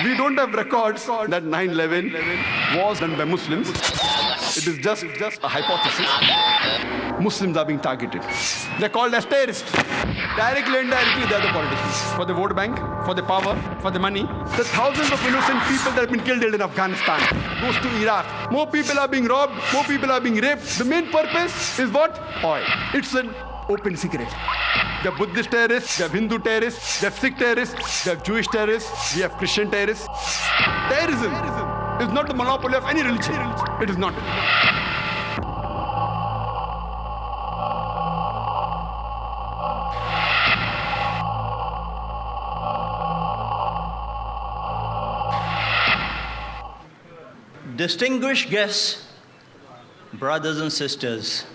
We don't have records that 9/11 was done by Muslims. It is just a hypothesis. Muslims are being targeted. They're called as terrorists. Directly or indirectly, they're the politicians. For the vote bank, for the power, for the money. The thousands of innocent people that have been killed in Afghanistan goes to Iraq. More people are being robbed, more people are being raped. The main purpose is what? Oil. It's an open secret. They have Buddhist terrorists, they have Hindu terrorists, they have Sikh terrorists, they have Jewish terrorists, we have Christian terrorists. Terrorism is not the monopoly of any religion. It is not. Distinguished guests, brothers and sisters,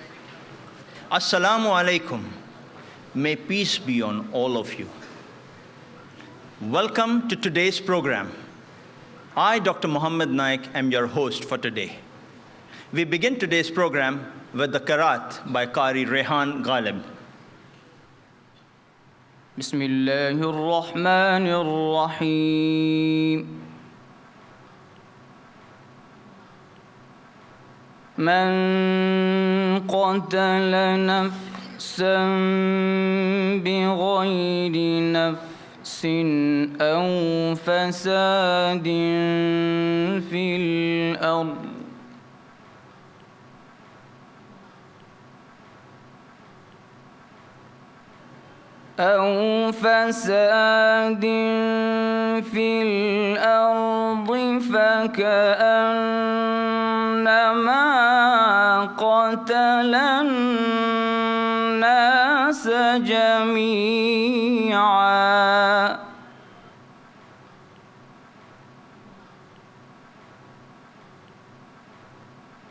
Assalamu alaikum. May peace be on all of you. Welcome to today's program. I, Dr. Muhammad Naik, am your host for today. We begin today's program with the Qiraat by Qari Rehan Ghalib. Bismillahir Rahmanir Rahim. من قتل نفسا بغير نفس أو فساد في الأرض فكأنما قتل الناس جميعا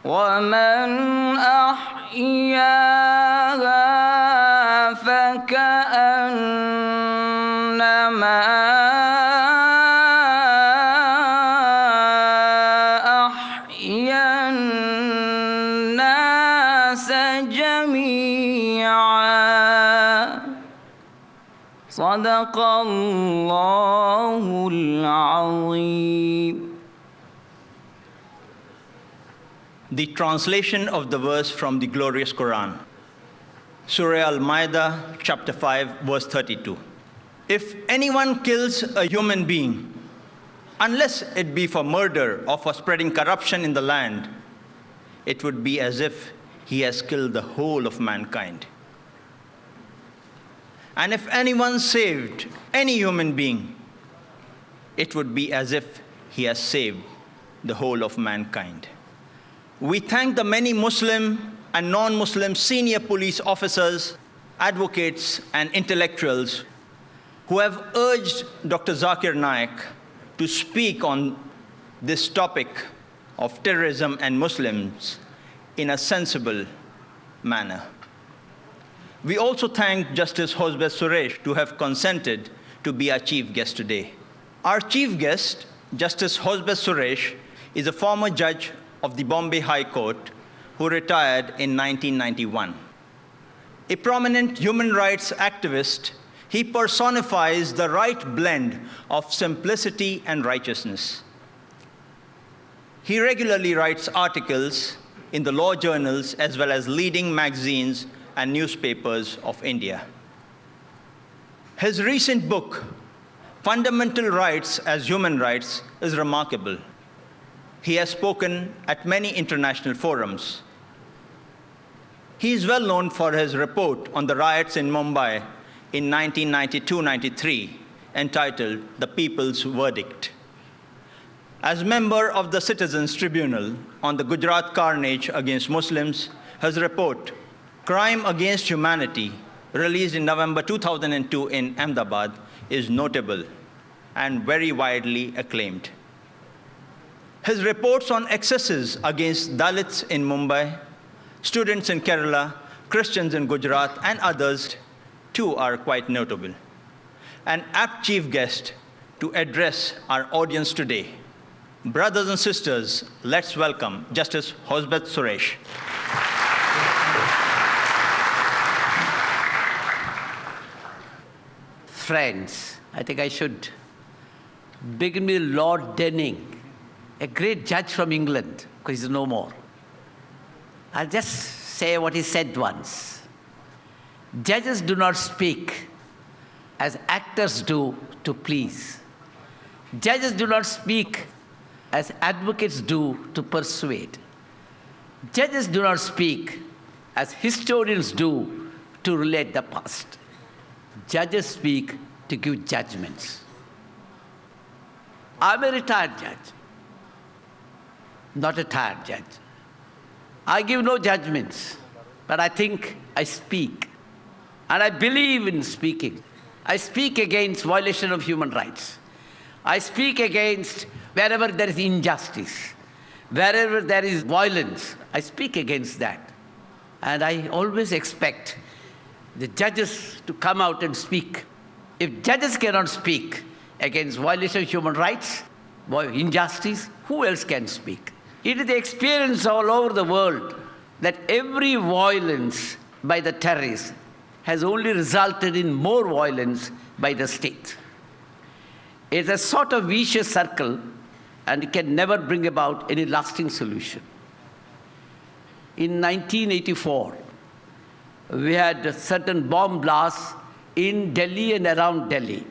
ومن أحياها فكأنما أحيا الناس جميعا صدق الله العظيم. The translation of the verse from the glorious Quran. Surah Al-Ma'idah, chapter 5, verse 32. If anyone kills a human being, unless it be for murder or for spreading corruption in the land, it would be as if he has killed the whole of mankind. And if anyone saved any human being, it would be as if he has saved the whole of mankind. We thank the many Muslim and non-Muslim senior police officers, advocates, and intellectuals who have urged Dr. Zakir Naik to speak on this topic of terrorism and Muslims in a sensible manner. We also thank Justice Hosbet Suresh to have consented to be our chief guest today. Our chief guest, Justice Hosbet Suresh, is a former judge of the Bombay High Court who retired in 1991. A prominent human rights activist, he personifies the right blend of simplicity and righteousness. He regularly writes articles in the law journals as well as leading magazines and newspapers of India. His recent book, Fundamental Rights as Human Rights, is remarkable. He has spoken at many international forums. He is well known for his report on the riots in Mumbai in 1992-93, entitled The People's Verdict. As member of the Citizens Tribunal on the Gujarat carnage against Muslims, his report, Crime Against Humanity, released in November 2002 in Ahmedabad, is notable and very widely acclaimed. His reports on excesses against Dalits in Mumbai, students in Kerala, Christians in Gujarat, and others, too, are quite notable. An apt chief guest to address our audience today. Brothers and sisters, let's welcome Justice Hosbet Suresh. Friends, I think I should begin with Lord Denning, a great judge from England, because he's no more. I'll just say what he said once. Judges do not speak as actors do to please. Judges do not speak as advocates do to persuade. Judges do not speak as historians do to relate the past. Judges speak to give judgments. I'm a retired judge, not a tired judge. I give no judgments, but I think I speak. And I believe in speaking. I speak against violation of human rights. I speak against wherever there is injustice, wherever there is violence. I speak against that. And I always expect the judges to come out and speak. If judges cannot speak against violation of human rights, injustice, who else can speak? It is the experience all over the world that every violence by the terrorists has only resulted in more violence by the state. It's a sort of vicious circle, and it can never bring about any lasting solution. In 1984, we had certain bomb blasts in Delhi and around Delhi.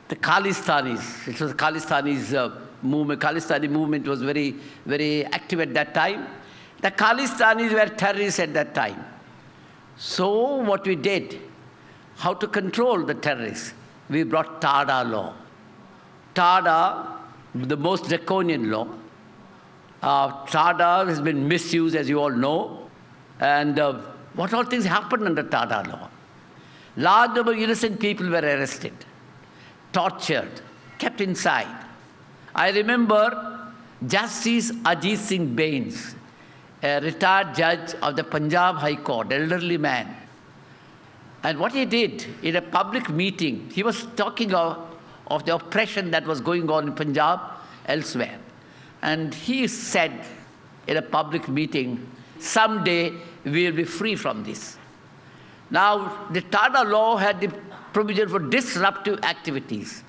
The Khalistanis, it was Khalistanis movement. Khalistani movement was very, very active at that time. The Khalistanis were terrorists at that time. So what we did, how to control the terrorists? We brought TADA law. TADA, the most draconian law. TADA has been misused, as you all know. And what all things happened under TADA law? Large number of innocent people were arrested, tortured, kept inside. I remember Justice Ajit Singh Bains, a retired judge of the Punjab High Court, elderly man. And what he did in a public meeting, he was talking of the oppression that was going on in Punjab, elsewhere. And he said in a public meeting, someday we will be free from this. Now, the TADA law had the provision for disruptive activities.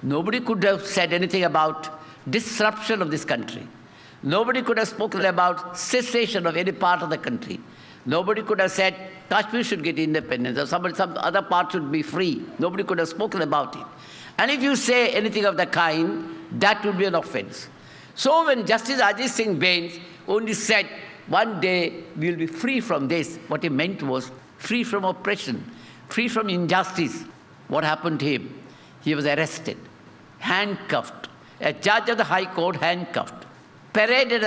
Nobody could have said anything about disruption of this country. Nobody could have spoken about cessation of any part of the country. Nobody could have said Kashmir should get independence or some other part should be free. Nobody could have spoken about it. And if you say anything of the kind, that would be an offense. So when Justice Ajit Singh Bains only said, one day we will be free from this, what he meant was free from oppression, free from injustice. What happened to him? He was arrested, handcuffed, a judge of the High Court handcuffed, paraded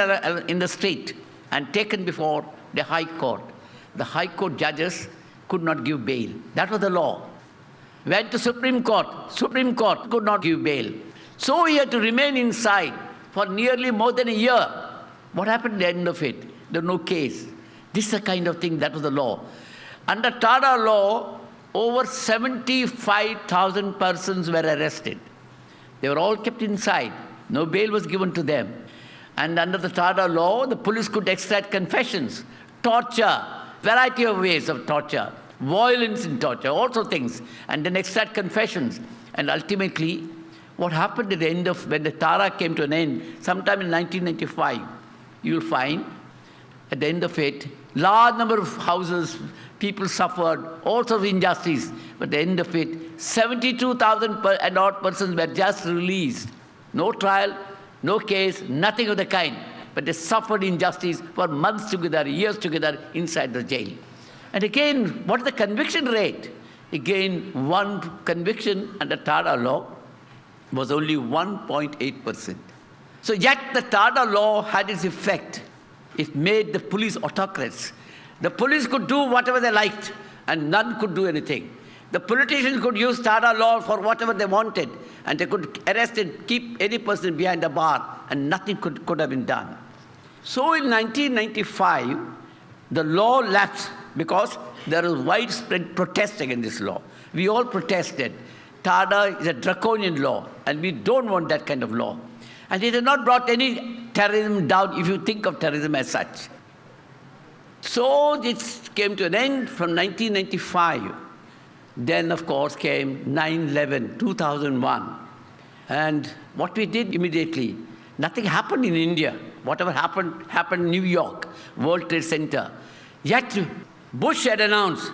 in the street and taken before the High Court. The High Court judges could not give bail. That was the law. Went to Supreme Court could not give bail. So he had to remain inside for nearly more than a year. What happened at the end of it? There was no case. This is the kind of thing, that was the law. Under TADA law, over 75,000 persons were arrested. They were all kept inside. No bail was given to them. And under the TADA law, the police could extract confessions, torture, variety of ways of torture, violence in torture, all sorts of things, and then extract confessions. And ultimately, what happened at the end of, when the TADA came to an end, sometime in 1995, you'll find, at the end of it, large number of houses, people suffered, all sorts of injustice. But at the end of it, 72,000 and odd persons were just released. No trial, no case, nothing of the kind. But they suffered injustice for months together, years together, inside the jail. And again, what is the conviction rate? Again, one conviction under TADA law was only 1.8%. So yet the TADA law had its effect. It made the police autocrats. The police could do whatever they liked, and none could do anything. The politicians could use TADA law for whatever they wanted, and they could arrest and keep any person behind a bar, and nothing could have been done. So in 1995, the law lapsed because there was widespread protest against this law. We all protested. TADA is a draconian law, and we don't want that kind of law. And it has not brought any terrorism down if you think of terrorism as such. So it came to an end from 1995. Then, of course, came 9/11, 2001. And what we did immediately, nothing happened in India. Whatever happened, happened in New York, World Trade Center. Yet Bush had announced,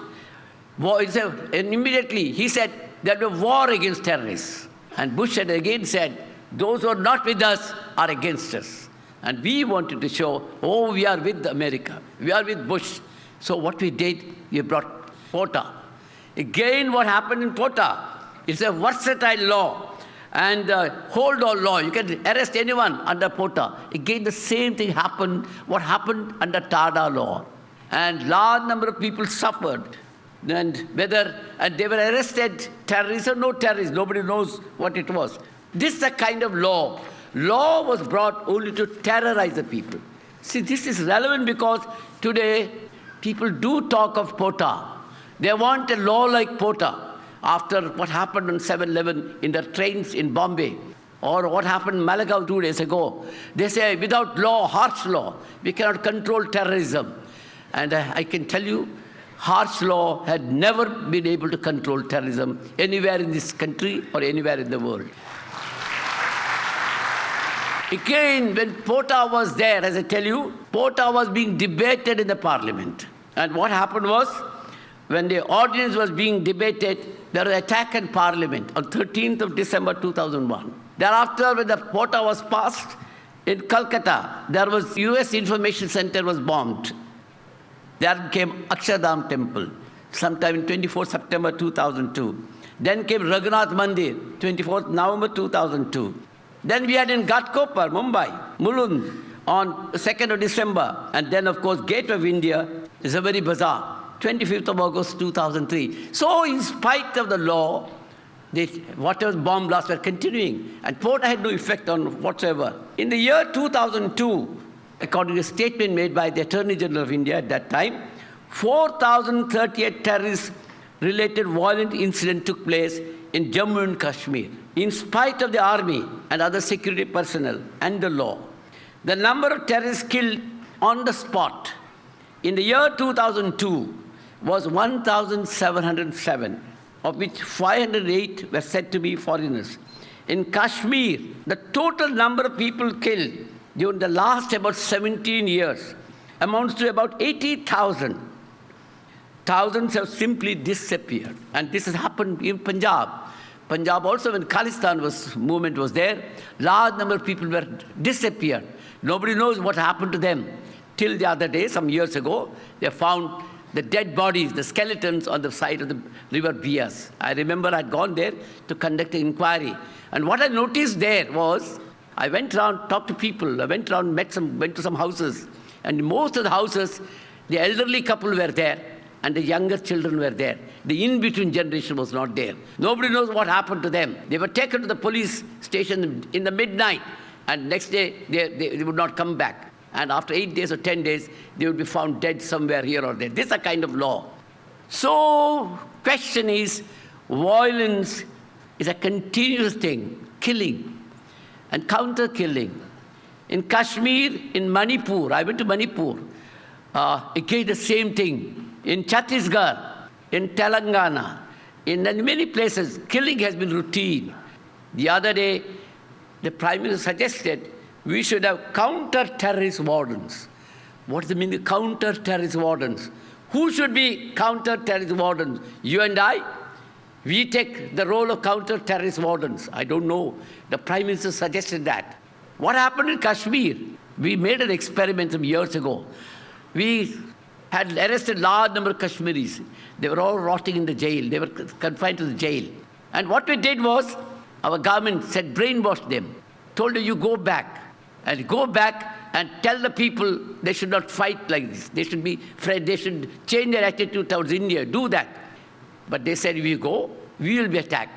and immediately he said, there will be war against terrorists. And Bush had again said, those who are not with us are against us. And we wanted to show, oh, we are with America. We are with Bush. So what we did, we brought POTA. Again, what happened in POTA? It's a versatile law and hold-all law. You can arrest anyone under POTA. Again, the same thing happened, what happened under TADA law. And large number of people suffered. And they were arrested, terrorists or no terrorists, nobody knows what it was. This is the kind of law. Law was brought only to terrorize the people. See, this is relevant because today people do talk of POTA. They want a law like POTA after what happened on 7/11 in the trains in Bombay or what happened in Malagaon 2 days ago. They say without law, harsh law, we cannot control terrorism. And I can tell you, harsh law had never been able to control terrorism anywhere in this country or anywhere in the world. Again, when POTA was there, as I tell you, POTA was being debated in the parliament. And what happened was, when the ordinance was being debated, there was an attack in parliament on 13th of December 2001. Thereafter, when the POTA was passed, in Calcutta, there was US Information Center was bombed. There came Akshardham Temple, sometime in 24 September 2002. Then came Raghunath Mandir, 24th November 2002. Then we had in Ghatkopar, Mumbai, Mulund, on 2nd of December. And then, of course, Gate of India, Zawari Bazaar, 25th of August 2003. So, in spite of the law, whatever bomb blasts were continuing. And POTA had no effect on whatsoever. In the year 2002, according to a statement made by the Attorney General of India at that time, 4,038 terrorist-related violent incidents took place in Jammu and Kashmir. In spite of the army and other security personnel and the law, the number of terrorists killed on the spot in the year 2002 was 1,707, of which 508 were said to be foreigners. In Kashmir, the total number of people killed during the last about 17 years amounts to about 80,000. Thousands have simply disappeared. And this has happened in Punjab. Punjab also, when Khalistan movement was there, large number of people were disappeared. Nobody knows what happened to them. Till the other day, some years ago, they found the dead bodies, the skeletons on the side of the river Bias. I remember I'd gone there to conduct an inquiry. And what I noticed there was, I went around, talked to people, I went around, went to some houses. And in most of the houses, the elderly couple were there and the younger children were there. The in-between generation was not there. Nobody knows what happened to them. They were taken to the police station in the midnight, and next day they would not come back. And after 8 days or 10 days, they would be found dead somewhere here or there. This is a kind of law. So, question is, violence is a continuous thing, killing and counter-killing. In Kashmir, in Manipur, I went to Manipur, again the same thing. In Chhattisgarh, in Telangana, in many places, killing has been routine. The other day, the Prime Minister suggested we should have counter-terrorist wardens. What does it mean, counter-terrorist wardens? Who should be counter-terrorist wardens? You and I? We take the role of counter-terrorist wardens. I don't know. The Prime Minister suggested that. What happened in Kashmir? We made an experiment some years ago. We had arrested a large number of Kashmiris. They were all rotting in the jail. They were confined to the jail. And what we did was, our government said, brainwash them. Told them, you go back. And go back and tell the people they should not fight like this. They should be afraid. They should change their attitude towards India. Do that. But they said, if you go, we will be attacked.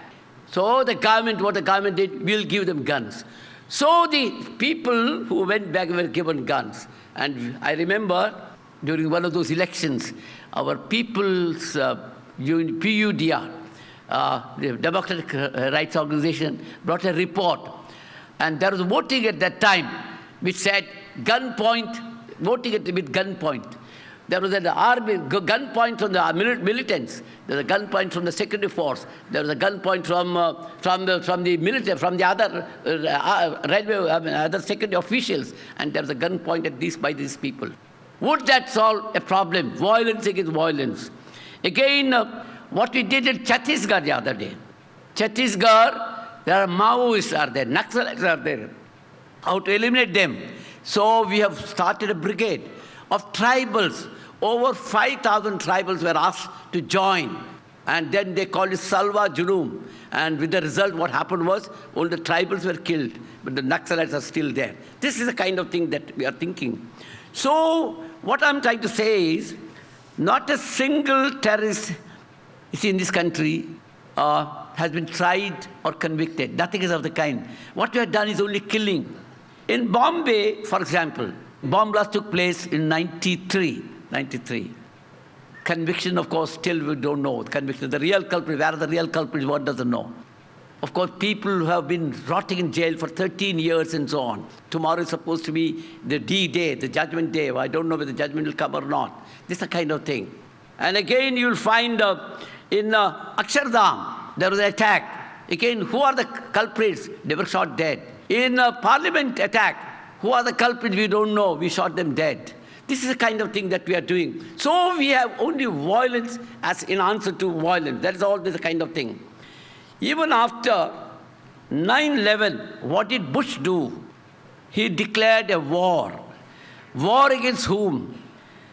So what the government did, we'll give them guns. So the people who went back were given guns. And I remember during one of those elections, our people's PUDR, the Democratic Rights Organization, brought a report. And there was voting at that time which said gunpoint, voting with gunpoint. There was an army, gunpoint from the militants. There was a gunpoint from the security force. There was a gunpoint from the military, from the other railway, other security officials. And there was a gunpoint by these people. Would that solve a problem? Violence against violence. Again, what we did in Chhattisgarh the other day. Chhattisgarh, there are Maoists are there, Naxalites are there. How to eliminate them? So we have started a brigade of tribals. Over 5,000 tribals were asked to join. And then they called it Salwa Jurum. And with the result, what happened was, all the tribals were killed, but the Naxalites are still there. This is the kind of thing that we are thinking. So what I'm trying to say is, not a single terrorist in this country has been tried or convicted. Nothing is of the kind. What we have done is only killing. In Bombay, for example, bomb blast took place in 93. Conviction, of course, still we don't know. Conviction, the real culprit, where are the real culprits, one doesn't know. Of course, people who have been rotting in jail for 13 years and so on. Tomorrow is supposed to be the D-Day, the Judgment Day. I don't know whether the judgment will come or not. This is the kind of thing. And again, you'll find in Akshardham, there was an attack. Again, who are the culprits? They were shot dead. In Parliament attack, who are the culprits? We don't know. We shot them dead. This is the kind of thing that we are doing. So we have only violence as in answer to violence. That is always the kind of thing. Even after 9/11, what did Bush do? He declared a war. War against whom?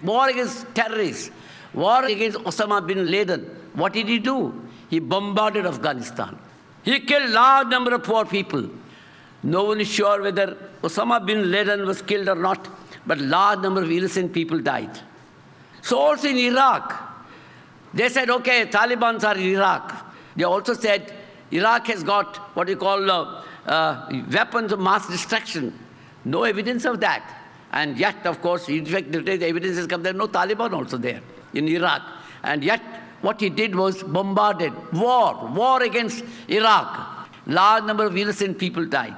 War against terrorists. War against Osama bin Laden. What did he do? He bombarded Afghanistan. He killed large number of poor people. No one is sure whether Osama bin Laden was killed or not, but large number of innocent people died. So also in Iraq, they said, okay, Taliban are in Iraq. They also said, Iraq has got what we call weapons of mass destruction. No evidence of that. And yet, of course, in fact, the evidence has come, there are no Taliban also there in Iraq. And yet, what he did was bombarded, war against Iraq. Large number of innocent people died.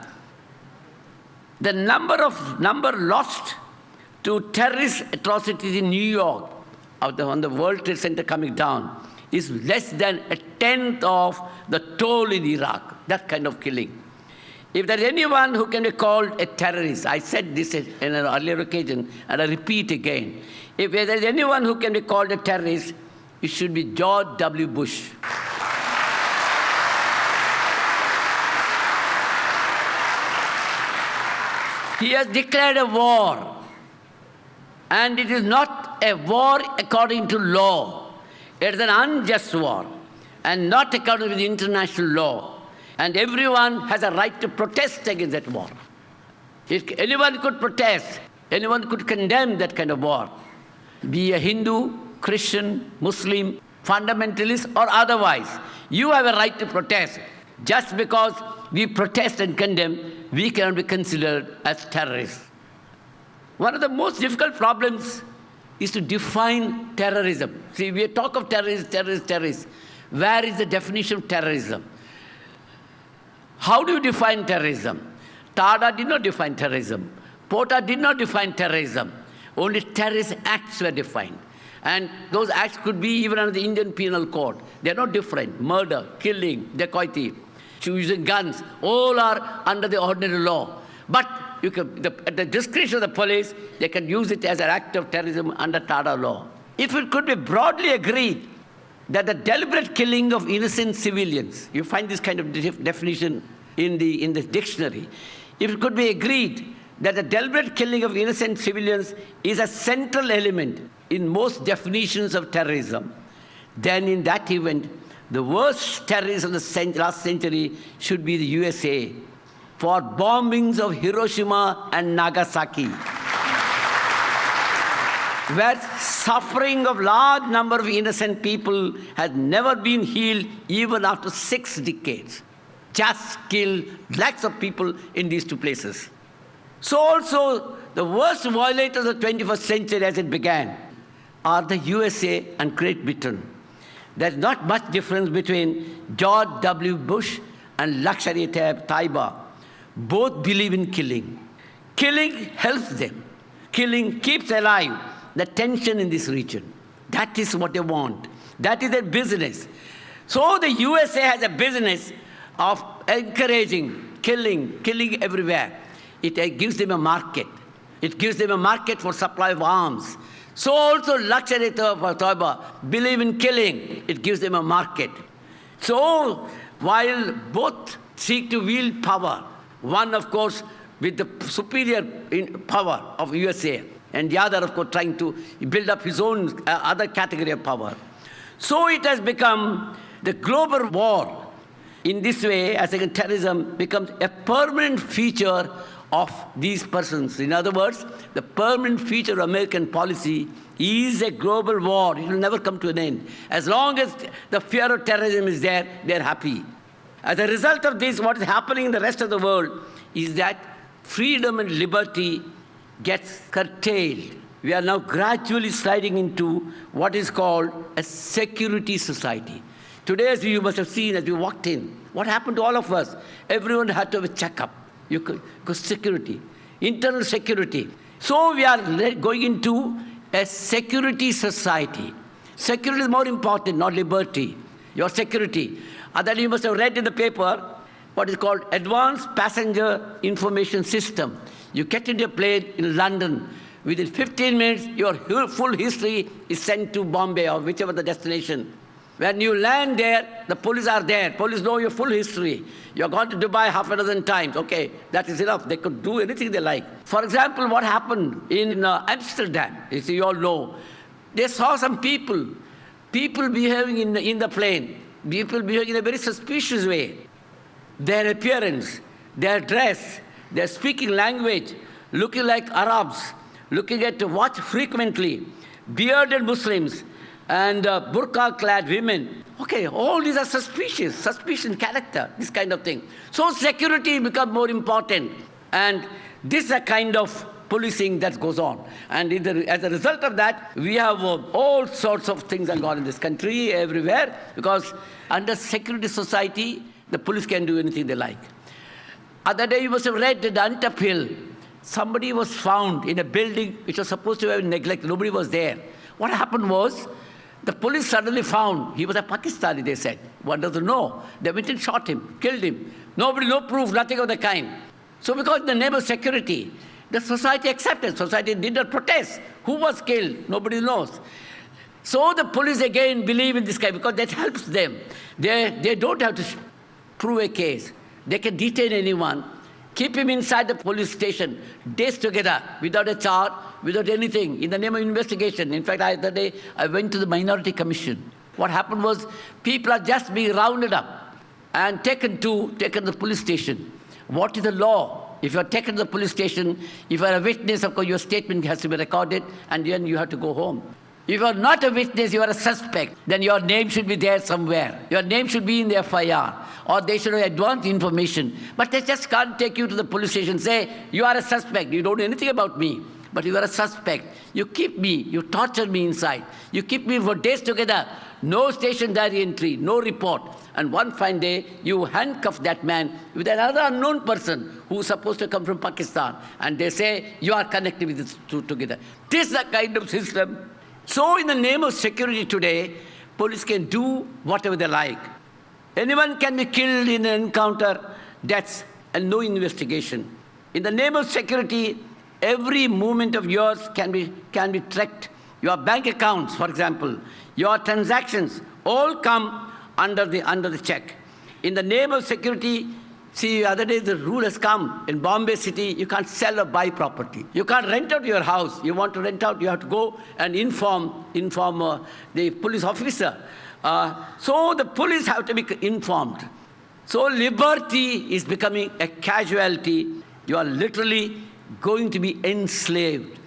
The number lost to terrorist atrocities in New York, on the World Trade Center coming down, is less than a tenth of the toll in Iraq, that kind of killing. If there is anyone who can be called a terrorist, I said this in an earlier occasion, and I repeat again, if there is anyone who can be called a terrorist, it should be George W. Bush. He has declared a war, and it is not a war according to law. It is an unjust war, and not according to the international law. And everyone has a right to protest against that war. If anyone could protest, anyone could condemn that kind of war. Be a Hindu, Christian, Muslim, fundamentalist, or otherwise. You have a right to protest. Just because we protest and condemn, we cannot be considered as terrorists. One of the most difficult problems is to define terrorism. See, we talk of terrorists. Where is the definition of terrorism? How do you define terrorism? Tada did not define terrorism. Porta did not define terrorism. Only terrorist acts were defined. And those acts could be even under the Indian Penal Code. They're not different. Murder, killing, dacoity, using guns, all are under the ordinary law. But at the discretion of the police, they can use it as an act of terrorism under Tada law. If it could be broadly agreed that the deliberate killing of innocent civilians, you find this kind of definition in the dictionary. If it could be agreed that the deliberate killing of innocent civilians is a central element in most definitions of terrorism, then in that event, the worst terrorists of the last century should be the USA for bombings of Hiroshima and Nagasaki, where suffering of large number of innocent people has never been healed even after 6 decades. Just killed lakhs of people in these two places. So also, the worst violators of the 21st century as it began are the USA and Great Britain. There's not much difference between George W. Bush and Lashkar-e-Taiba. Both believe in killing. Killing helps them. Killing keeps alive the tension in this region. That is what they want. That is their business. So the USA has a business of encouraging, killing everywhere. It gives them a market. It gives them a market for supply of arms. So also Lashkar-e-Taiba believe in killing. It gives them a market. So while both seek to wield power, one of course with the superior power of USA, and the other of course trying to build up his own other category of power. So it has become the global war. In this way, as against terrorism becomes a permanent feature of these persons. In other words, the permanent feature of American policy is a global war. It will never come to an end. As long as the fear of terrorism is there, they're happy. As a result of this, what is happening in the rest of the world is that freedom and liberty gets curtailed. We are now gradually sliding into what is called a security society. Today, as you must have seen as we walked in, what happened to all of us? Everyone had to have a checkup. Because security, internal security. So we are going into a security society. Security is more important, not liberty. Your security. And then you must have read in the paper what is called Advanced Passenger Information System. You get into a plane in London. Within 15 minutes, your full history is sent to Bombay or whichever the destination. When you land there, the police are there. Police know your full history. You're gone to Dubai half a dozen times. Okay, that is enough. They could do anything they like. For example, what happened in Amsterdam, as you all know, they saw some people behaving in the plane, people behaving in a very suspicious way. Their appearance, their dress, their speaking language, looking like Arabs, looking at watch frequently, bearded Muslims, and burqa-clad women. Okay, all these are suspicious character, this kind of thing. So security becomes more important. And this is a kind of policing that goes on. And as a result of that, we have all sorts of things going on in this country, everywhere, because under security society, the police can do anything they like. Other day, you must have read that Antap Hill, somebody was found in a building which was supposed to have been neglected. Nobody was there. What happened was, the police suddenly found he was a Pakistani, they said. One doesn't know. They went and shot him, killed him. Nobody, no proof, nothing of the kind. So because in the name of security, the society accepted. Society did not protest. Who was killed? Nobody knows. So the police again believe in this guy because that helps them. They don't have to prove a case. They can detain anyone, keep him inside the police station, days together, without a charge, without anything, in the name of investigation. In fact, the day I went to the Minority Commission. What happened was, people are just being rounded up and taken to the police station. What is the law? If you are taken to the police station, if you are a witness, of course, your statement has to be recorded, and then you have to go home. If you are not a witness, you are a suspect, then your name should be there somewhere. Your name should be in the FIR, or they should have advanced information. But they just can't take you to the police station and say, you are a suspect, you don't know anything about me, but you are a suspect. You keep me, you torture me inside. You keep me for days together. No station diary entry, no report. And one fine day, you handcuff that man with another unknown person who is supposed to come from Pakistan. And they say, you are connected with these two together. This is the kind of system. So in the name of security today, police can do whatever they like. Anyone can be killed in an encounter, deaths, and no investigation. In the name of security, every movement of yours can be tracked. Your bank accounts, for example, your transactions, all come under the check. In the name of security, see, the other day the rule has come. In Bombay city, you can't sell or buy property. You can't rent out your house. You want to rent out, you have to go and inform the police officer. So the police have to be informed. So liberty is becoming a casualty. You are literally going to be enslaved.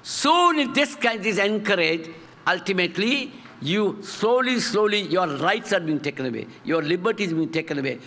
Soon if this kind is encouraged, ultimately, you slowly, your rights are being taken away. Your liberty is being taken away.